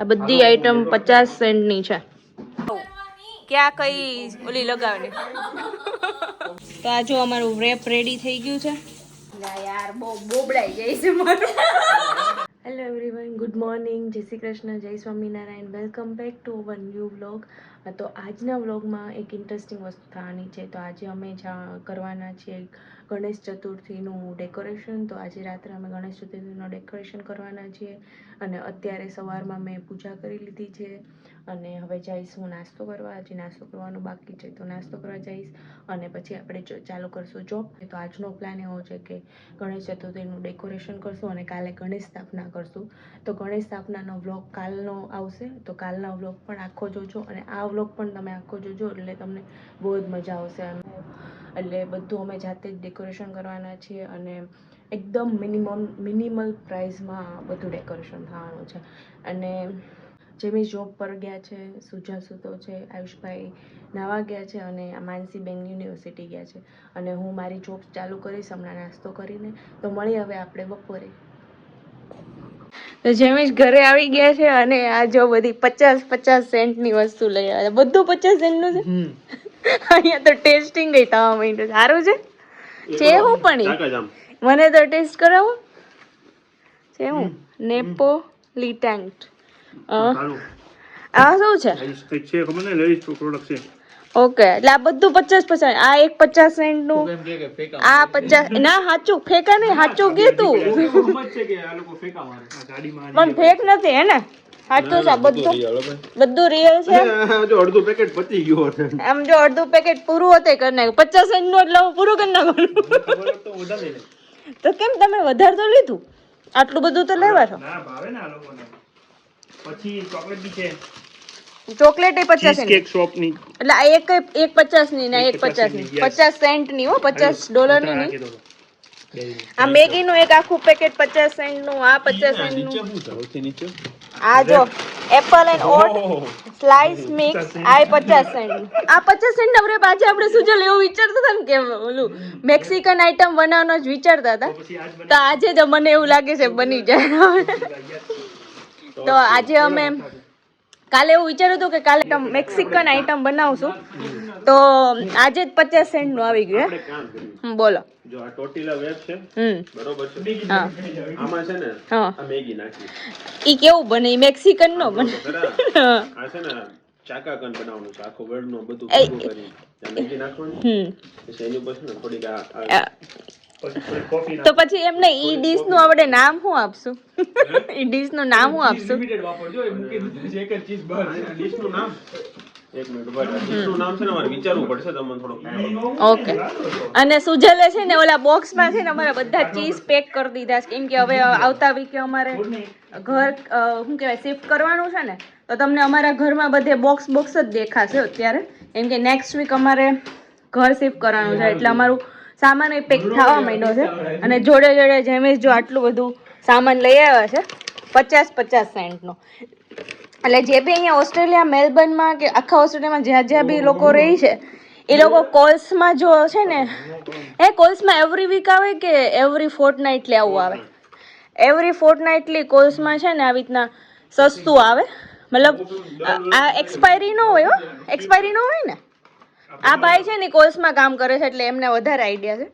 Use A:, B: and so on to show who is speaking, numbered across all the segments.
A: આ બધી આઈટમ 50 સેન્ટની છે. ક્યાં કઈ ઓલી લગાવની. તો આ જો અમારું રેપ રેડી થઈ ગયું છે. યાર બહુ બોબડાઈ જાય છે મારું. હેલો એવરીવન, ગુડ મોર્નિંગ, જય શ્રી કૃષ્ણ, જય Swaminarayan, welcome back to our new vlog. તો આજના વ્લોગમાં એક ઇન્ટરેસ્ટિંગ વસ્તુ થવાની છે. તો આજે અમે કરવાના છીએ ગણેશ ચતુર્થીનું ડેકોરેશન. તો આજે રાત્રે અમે ગણેશ ચતુર્થીનું ડેકોરેશન કરવાના છીએ અને અત્યારે સવારમાં મેં પૂજા કરી લીધી છે અને હવે જઈશ હું નાસ્તો કરવા. હજી નાસ્તો કરવાનો બાકી છે તો નાસ્તો કરવા જઈશ અને પછી આપણે ચાલુ કરશું જોબ. તો આજનો પ્લાન એવો છે કે ગણેશ ચતુર્થીનું ડેકોરેશન કરશું અને કાલે ગણેશ સ્થાપના કરશું. તો ગણેશ સ્થાપનાનો વ્લોગ કાલનો આવશે, તો કાલના વ્લોગ પણ આખો જોજો અને આ વ્લોગ પણ તમે આખો જોજો એટલે તમને બહુ જ મજા આવશે. એટલે બધું અમે જાતે જ ડેકોરેશન કરવાના છીએ અને એકદમ મિનિમલ પ્રાઇસમાં બધું ડેકોરેશન થવાનું છે. અને જેમી જોબ પર ગયા છે, સુજા સૂતો છે, આયુષભાઈ નાવા ગયા છે અને માનસી બેન યુનિવર્સિટી ગયા છે અને હું મારી જોબ ચાલુ કરીશ હમણાં નાસ્તો કરીને. તો મળી હવે આપણે બપોરે. તો જેમી ઘરે આવી ગયા છે અને આ જો બધી 50 સેન્ટની વસ્તુ લઈ આવ્યા. બધું 50 સેન્ટનું છે. અહીંયા તો ટેસ્ટિંગ ગઈ થવા માંડ્યું. સારું છે હું પણ મને તો ટેસ્ટ કરાવો છે હું નેપોલિટેન્ટ. આ શું છે? ઓકે, એટલે આ બધું 50. આ એક 50 સેન્ટનું, આ 50 ના સાચું ફેંકા નહીં, સાચું કે તું પણ ફેક નથી હે ને? સાચું છે બધું રિયલ છે. જો અડધું પેકેટ પતી ગયું છે. આમ જો અડધું પેકેટ પૂરું હોતે કરી નાખ્યું. 50 સેન્ટનું એટલે પૂરું કરી નાખવાનું. તો કેમ તમે વધારે તો લીધું? આટલું બધું તો લેવા છો. ના ભાવે ને આ લોકોને. પછી ચોકલેટ બી છે. ચોકલેટ એ 50 સેન્ટ કેક શોપ ની. એટલે આ એક 50 ની ને એક 50 ની. 50 સેન્ટ ની હો, $50 ની નહીં. આ મેગી નું એક આખું પેકેટ 50 સેન્ટ નું. આ 50 સેન્ટ નું. આ જો Apple and oat slice mix, આ 50 સેન્ટ. આ 50 સેન્ટ ના બ્રેપ આજે આપણે સુજલ એવું વિચારતા હતા ને કે ઓલું મેક્સિકન આઈટમ બનાવવાનો જ વિચારતા હતા. તો આજે જ મને એવું લાગે છે બની જાય. તો આજે અમે કાલે એવું વિચાર્યું હતું કે કાલે મેક્સિકન આઈટમ બનાવશું. તો આજે જ 50 સેન્ટ નું આવી ગયું હે. બોલો. જો આ ટોર્ટિલા વેબ છે બરોબર છે. હા આમાં છે ને આ મેગી નાખી. ઈ કેવું બને? ઈ મેક્સિકન નો બને. આ છે ને ચાકાકન બનાવવાનું છે. આખો વર્ડ નો બધું પૂરું કરી આ મેગી નાખવાનું. પછી એની ઉપર છે ને થોડીક આ તો પછી એમને ઈ ડીશ નું આપણે નામ શું આપશું? ઈ ડિશ નું નામ શું આપશું? લિમિટેડ વાપરજો. એ મૂકી દીધું છે એક જ ચીઝ બહાર. ડિશ નું નામ એક મિનિટ ભાઈ, ડિશ નું નામ છે ને મારે વિચારવું પડશે. તમને થોડો ઓકે. અને સુજલે છે ને ઓલા બોક્સમાં છે ને અમારા બધા ચીઝ પેક કરી દીધા છે કેમ કે હવે આવતા વીકે અમારે ઘર શું કહેવાય શિફ્ટ કરવાનું છે ને. તો તમને અમારા ઘરમાં બધે બોક્સ જ દેખાશે અત્યારે કેમ કે નેક્સ્ટ વીક અમારે ઘર શિફ્ટ કરવાનું છે એટલે અમારું સામાન એ પેક થવા માંડ્યો છે. અને જોડે જોડે જેમેશ જો આટલું બધું સામાન લઈ આવ્યા છે 50 સેન્ટનો. એટલે જે બી અહીંયા ઓસ્ટ્રેલિયા મેલબર્નમાં કે આખા ઓસ્ટ્રેલિયામાં જ્યાં બી લોકો રહે છે એ લોકો કોલ્સમાં જો છે ને કોલ્સમાં એવરી વીક આવે કે એવરી ફોર્ટનાઇટલી આવું આવે? એવરી ફોર્ટનાઇટલી કોલ્સમાં છે ને આવી રીતના સસ્તું આવે. મતલબ આ એક્સપાયરી ન હોય હો, એક્સપાયરી ન હોય ને. આ ભાઈ છે ને કોલ્સમાં કામ કરે છે એટલે એમને વધારે આઈડિયા છે.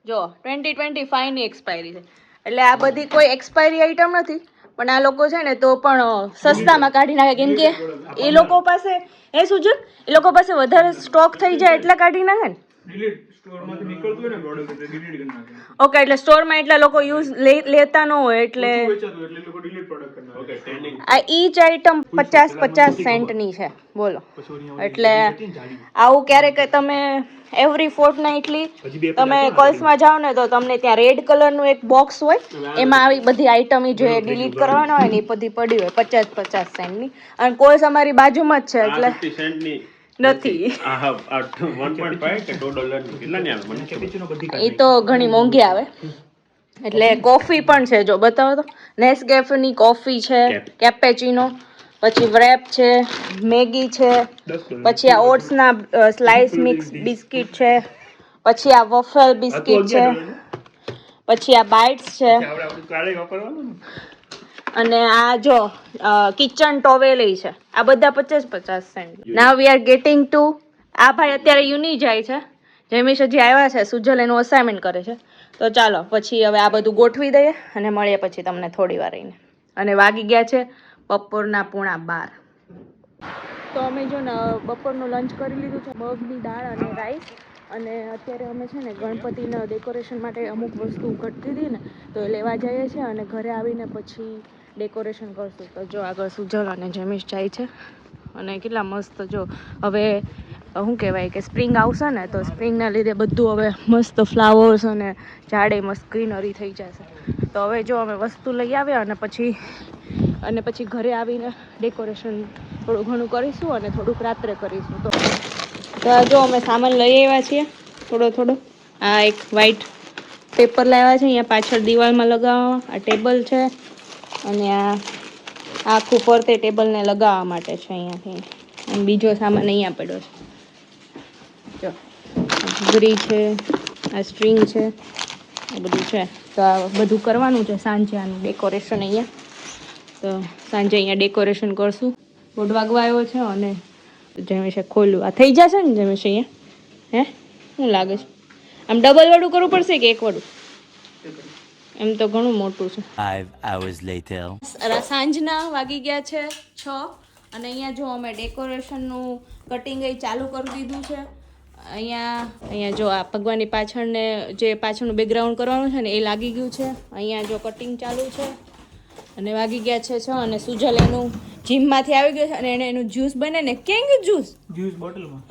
A: જો 2025 ની એક્સપાયરી છે એટલે આ બધી કોઈ એક્સપાયરી આઈટમ નથી. પણ આ લોકો છે ને તો પણ સસ્તામાં કાઢી નાખે કેમ કે એ લોકો પાસે સુજલ એ લોકો પાસે વધારે સ્ટોક થઈ જાય એટલે કાઢી નાખે ને. ઓકે, એટલે સ્ટોરમાં એટલા લોકો યુઝ લેતા ન હોય એટલે આ ઈચ આઈટમ 50 સેન્ટની છે. બોલો. એટલે આવું ક્યારેક તમે એવરી ફોર્ટનાઇટલી તમે કોલ્સમાં જાઓ ને તો તમને ત્યાં રેડ કલરનું એક બોક્સ હોય એમાં આવી બધી આઈટમ જે ડિલીટ કરવાના હોય ને એ બધી પડી હોય 50 સેન્ટની. અને કોલ્સ અમારી બાજુમાં જ છે એટલે નથી. એ તો ઘણી મોંઘી આવે. એટલે કોફી પણ છે જો બતાવો તો. નેસ્કેફેની કોફી છે, કેપેચિનો, પછી વ્રેપ છે, મેગી છે, પછી આ ઓટ્સના સ્લાઈસ મિક્સ બિસ્કિટ છે, પછી આ વફલ બિસ્કિટ છે, પછી આ બાઇટ્સ છે, અને આ જો કિચન ટોવેલ છે, આ બધા 50-50 cent. Now we are getting to. આ ભાઈ અત્યારે યુની જાય છે, જેમિશ હજી આવ્યા છે, સુજલ એનું અસાઇનમેન્ટ કરે છે. તો ચાલો પછી હવે આ બધું ગોઠવી દઈએ અને મળીએ પછી તમને થોડી વાર રહીને. અને વાગી ગયા છે બપોરના 11:30. તો અમે જો ને બપોરનું લંચ કરી લીધું છે, મગની દાળ અને રાઈસ. અને અત્યારે અમે છે ને ગણપતિના ડેકોરેશન માટે અમુક વસ્તુ ઘટતી હતી ને, તો એ લેવા જઈએ છીએ અને ઘરે આવીને પછી ડેકોરેશન કરશું. તો જો આગળ સુજલ અને જેમિશ જાય છે અને કેટલા મસ્ત જો હવે શું કહેવાય કે સ્પ્રિંગ આવશે ને, તો સ્પ્રિંગના લીધે બધું હવે મસ્ત ફ્લાવર્સ અને ઝાડે મસ્ત ગ્રીનરી થઈ જશે. તો હવે જો અમે વસ્તુ લઈ આવ્યા અને પછી ઘરે આવીને ડેકોરેશન થોડું ઘણું કરીશું અને થોડુંક રાત્રે કરીશું. તો જો અમે સામાન લઈ આવ્યા છીએ થોડો. આ એક વ્હાઈટ પેપર લાવ્યા છે, અહીંયા પાછળ દિવાલમાં લગાવવા. આ ટેબલ છે અને આ આખું ફરતે ટેબલને લગાવવા માટે છે અહીંયાથી. અને બીજો સામાન અહીંયા પડ્યો છે. જો ઘૂઘરી છે, આ સ્ટ્રિંગ છે, આ બધું છે. તો આ બધું કરવાનું છે સાંજે, આનું ડેકોરેશન અહીંયા. તો સાંજે અહીંયા ડેકોરેશન કરશું. દોઢ વાગવા આવ્યો છે અને જેમિશે ખોલ્યું. આ થઈ જશે ને જેમિશ અહીંયા? શું લાગે છે? આમ ડબલ વાળું કરવું પડશે કે એક વાળું? એમ તો ઘણું મોટું છે. 5 hours later. સાંજના વાગી ગયા છે 6 અને અહીંયા જો અમે ડેકોરેશનનું કટિંગ ચાલુ કરી દીધું છે. અહીંયા જો આ ભગવાનની પાછળને જે પાછળનું બેકગ્રાઉન્ડ કરવાનું છે ને, એ લાગી ગયું છે. અહીંયા જો કટિંગ ચાલુ છે અને વાગી ગયા છે 6 અને સુજલ એનું જીમમાંથી આવી ગયો છે અને એને એનું જ્યુસ બને ને, કેંગ જ્યુસ બોટલમાં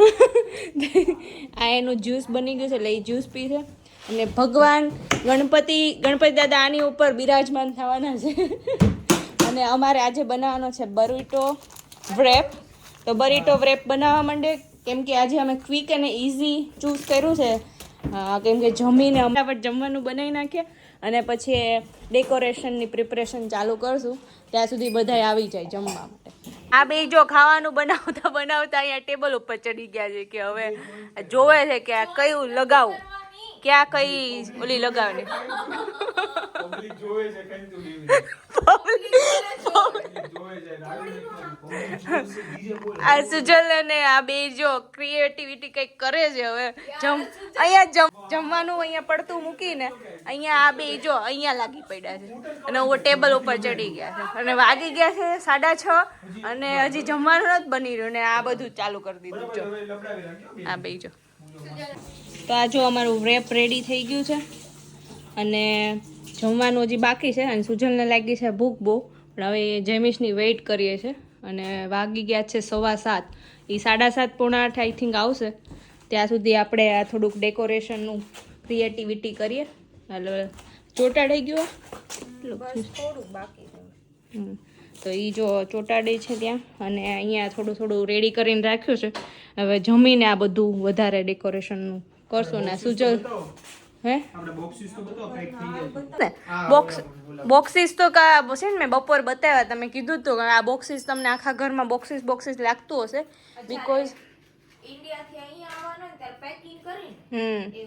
A: આ એનું જ્યુસ બની ગયું છે એટલે એ જ્યુસ પી છે. અને ભગવાન ગણપતિ દાદા આની ઉપર બિરાજમાન થવાના છે. અને અમારે આજે બનાવવાનો છે બરીટો વ્રેપ. તો બરીટો વ્રેપ બનાવવા માંડે, કેમ કે આજે અમે ક્વિક અને ઇઝી ચૂઝ કર્યું છે. કેમ કે જમીને ફટાફટ જમવાનું બનાવી નાખીએ અને પછી ડેકોરેશનની પ્રિપરેશન ચાલુ કરશું. ત્યાં સુધી બધા આવી જાય જમવા માટે. આ બે જો ખાવાનું બનાવતા અહીંયા ટેબલ ઉપર ચડી ગયા છે કે હવે જોવે છે કે આ કયું લગાવું, ક્યાં કઈ ઓલી લગાવની. આ સુજલ અને આ બે જો ક્રિએટિવિટી કંઈક કરે છે. હવે અહીંયા જમવાનું અહીંયા પડતું મૂકીને અહીંયા આ બે જો અહીંયા લાગી પડ્યા છે અને હું ટેબલ ઉપર ચડી ગયા છે અને વાગી ગયા છે 6:30 અને હજી જમવાનું નથી બની રહ્યું ને આ બધું ચાલુ કરી દીધું. જો આ બે જો. તો આ જો અમારું રેપ રેડી થઈ ગયું છે અને જમવાનું હજી બાકી છે અને સુજલને લાગી છે ભૂખ બહુ, પણ હવે જેમિશની વેઇટ કરીએ છીએ. અને વાગી ગયા છે 7:15. એ 7:30 પોણા 8 આઈ થિંક આવશે. ત્યાં સુધી આપણે આ થોડુંક ડેકોરેશનનું ક્રિએટિવિટી કરીએ. હાલો ચોટાડી ગયો થોડુંક બાકી છે. તો એ જો ચોટાડે છે ત્યાં અને અહીંયા થોડું રેડી કરીને રાખ્યું છે. હવે જમીને આ બધું વધારે ડેકોરેશનનું કરશું. ને સુજલ બોક્સીસ તો છે ને મેં બપોર બતાવ્યા, તમે કીધું હતું કે આ બોક્સીસ તમને આખા ઘરમાં બોક્સીસ લાગતું હશે બીકોઝ ઇન્ડિયાથી અહીંયા આવવાનું ને ત્યારે પેકિંગ કરીને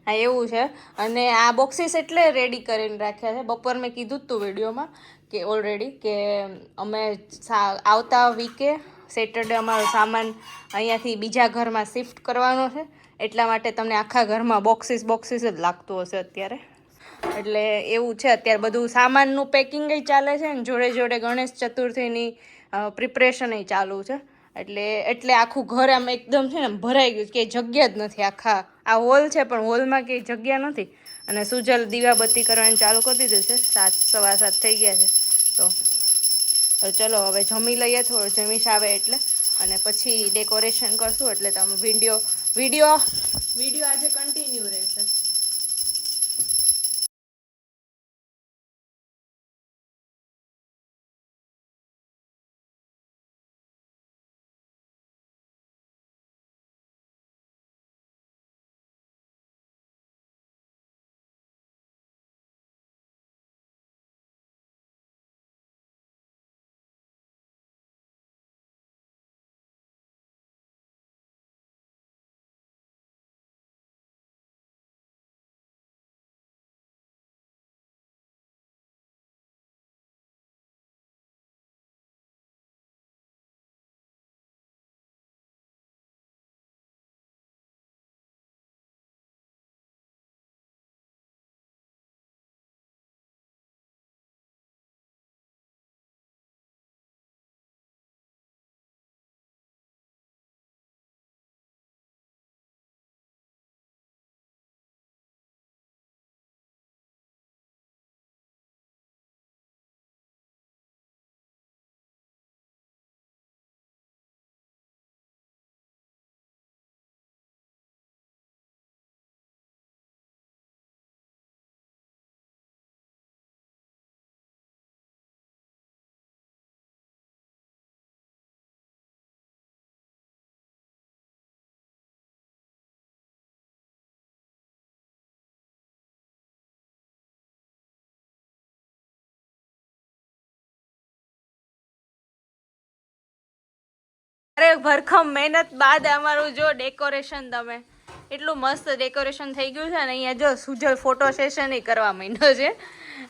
A: હા એવું છે. અને આ બોક્સીસ એટલે રેડી કરીને રાખ્યા છે. બપોર મેં કીધું જ તું વિડીયોમાં કે ઓલરેડી કે અમે આવતા વીકે સેટરડે અમારો સામાન અહીંયાથી બીજા ઘરમાં શિફ્ટ કરવાનો છે, એટલા માટે તમને આખા ઘરમાં બોક્સીસ જ લાગતું હશે અત્યારે. એટલે એવું છે. અત્યારે બધું સામાનનું પેકિંગ ચાલે છે ને જોડે ગણેશ ચતુર્થીની પ્રિપરેશન ચાલુ છે. એટલે આખું ઘર આમ એકદમ છે ને ભરાઈ ગયું કે જગ્યા જ નથી. આ હોલ છે પણ હોલમાં કંઈ જગ્યા નથી. અને સુજલ દીવાબત્તી કરવાનું ચાલુ કરી દીધું છે. 7:15 થઈ ગયા છે. તો ચલો હવે જમી લઈએ થોડો, જમીશ આવે એટલે, અને પછી ડેકોરેશન કરશું. એટલે તમે વિડીયો આજે કન્ટિન્યુ રહેશે. ભરખમ મહેનત બાદ અમારું જો ડેકોરેશન તમે એટલું મસ્ત ડેકોરેશન થઈ ગયું છે ને અહીંયા જો સુજલ ફોટો સેશન કરવા માંડ્યો છે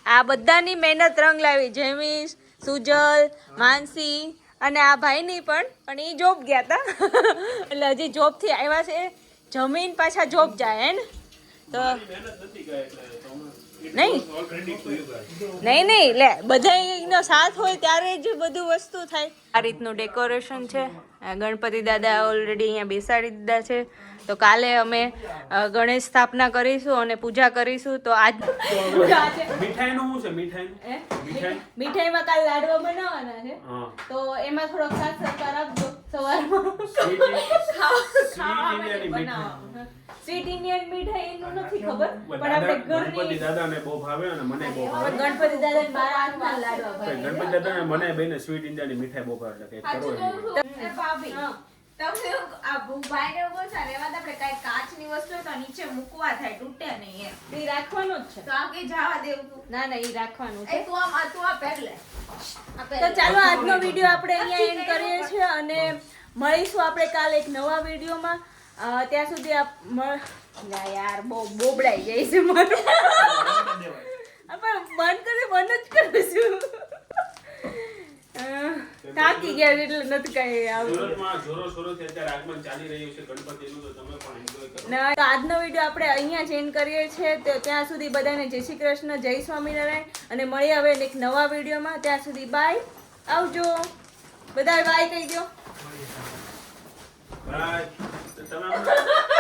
A: આ બધાની મહેનત રંગ લાવી જેમીશ સુજલ માનસી અને આ ભાઈની પણ એ જોબ ગયા હતા એટલે હજી જોબથી આવ્યા છે જમીન પાછા જોબ જાય હે ને તો નહીં લે બધાનો સાથ હોય ત્યારે જ બધું વસ્તુ થાય આ રીતનું ડેકોરેશન છે ગણપતિ દાદા ઓલરેડી અહીંયા બેસાડી દીધા છે તો કાલે અમે ગણેશ સ્થાપના કરીશું અને પૂજા કરીશું તો આજ મીઠાઈમાં કાલે લાડવા બનાવવાના છે તો એમાં થોડોક સાથ સહકાર આપજો સવારમાં સ્વીટ ઇન્ડિયન મીઠાઈ એનું નથી ખબર પણ આપણે ગણપતિ દાદાને બહુ ભાવે અને મને બહુ ભાવે ગણપતિ દાદાને મારા હાથમાં લાડવા ભાવે ગણપતિ દાદાને મને બેને સ્વીટ ઇન્ડિયનની મીઠાઈ બહુ ભાવે એટલે કે કરો ભાભી તમે આ ભાઈને બોલતા રેવા આપણે કઈ કાચની વસ્તુ તો નીચે મૂકવા થાય તૂટે નહીં એમ એ રાખવાનું જ છે તો આ કે જવા દેવું ના એ રાખવાનું છે તું આ પહેલે તો ચાલો આજનો વિડિયો આપણે અહીંયા એન્ડ કરીએ છીએ અને મળીશું આપણે કાલે એક નવા વિડિયોમાં ત્યાં સુધી ના યાર બહુ બોબડાઈ જાય છે મારું આપણે બંધ જ કરું છું થાકી ગયા એટલે નથી કઈ આજનો વિડીયો આપણે અહીંયા જ એન્ડ કરીએ છીએ તો ત્યાં સુધી બધાને જય શ્રી કૃષ્ણ જય સ્વામિનારાયણ અને મળીએ હવે એક નવા વિડીયોમાં ત્યાં સુધી બાય આવજો બધા બાય કહી દો બાય